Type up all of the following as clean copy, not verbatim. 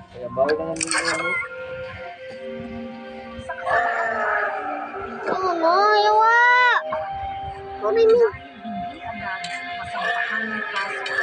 Kaya bawal na namin ano. Ano, yawa! Kunin mo. Hindi agad masampahan ng kaso.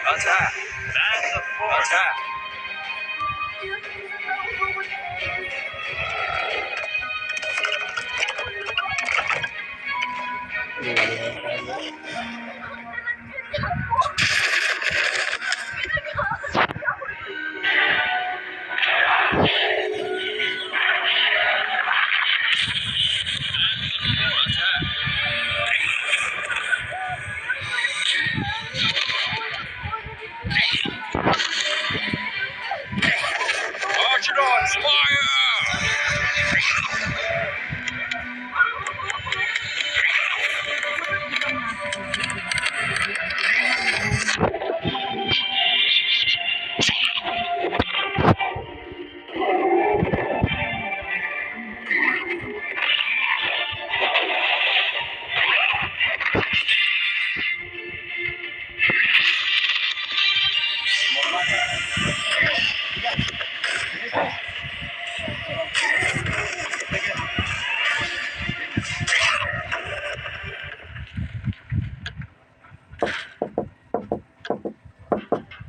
Attack! That's a force! Attack! Archidons, fire!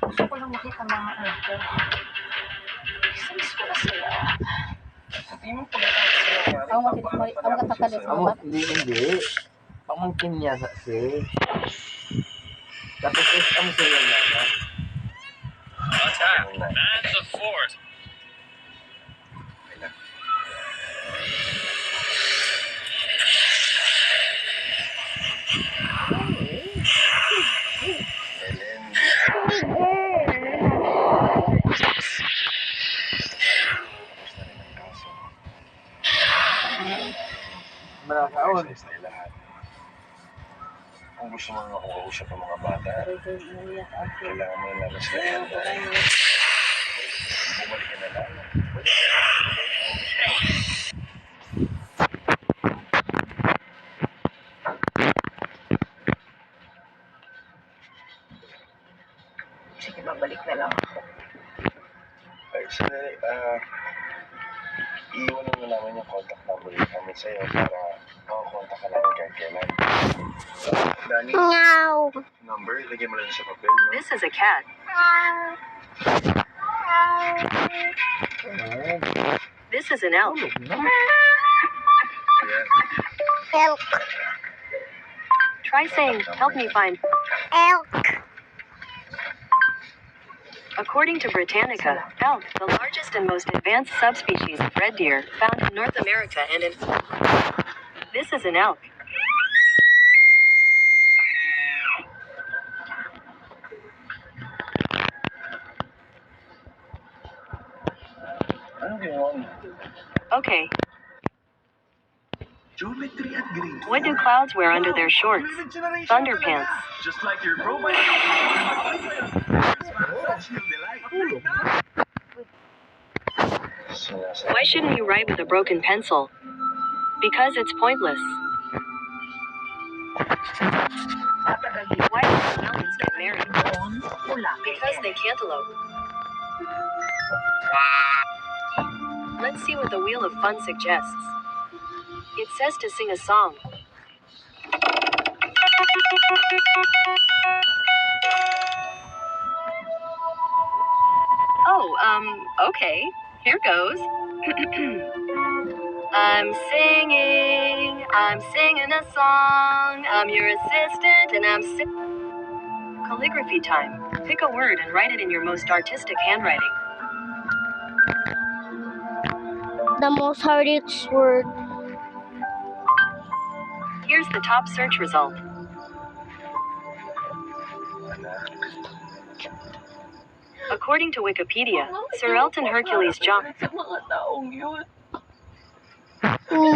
Gusto ko lang makita mga anak ko. Miss ko na sila. Ang katakalit Amo, mo. hindi. Pamangkin niya sa si. Tapos amo sila na. Attack! Man the fort! Malakaon. Kung gusto mo nga kausap ang mga bata, kailangan mo na lang sila. Bumalik ka na lang. Sige, babalik na lang ako. Ay, sandali. Iiwanan mo namin yung contact number namin sa'yo para makakontak ka namin kahit kailan. Dani, Meow. number, lagyan mo lang sa papel, no? This is a cat. This is an elk. Ayan. Elk. Try saying, help me find. Elk. According to Britannica, elk, the largest and most advanced subspecies of red deer found in North America and in... This is an elk. Anong ginawa mo? Okay, Geometry at grade. what do clouds wear under their shorts? Thunderpants. Just like your robot. Why shouldn't you write with a broken pencil? Because it's pointless. Why do the mountains get married? Because they cantaloupe. Let's see what the Wheel of Fun suggests. It says to sing a song. Okay. Here goes. I'm singing a song. I'm your assistant, and calligraphy time. Pick a word and write it in your most artistic handwriting. The most hardest word. Here's the top search result. Anak, According to Wikipedia, Sir Elton Hercules John. Sa mga taong yun. Me.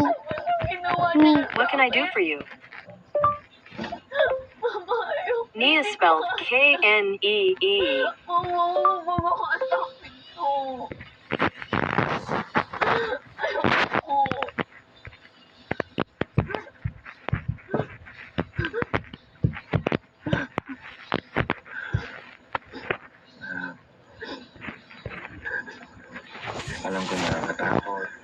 Ginawa Me. nila sa What can I do akin. for you? Mama, ayoko. Knee is spelled Knee. Mama, makakasakit to. Ayoko. alam ko nakakatakot.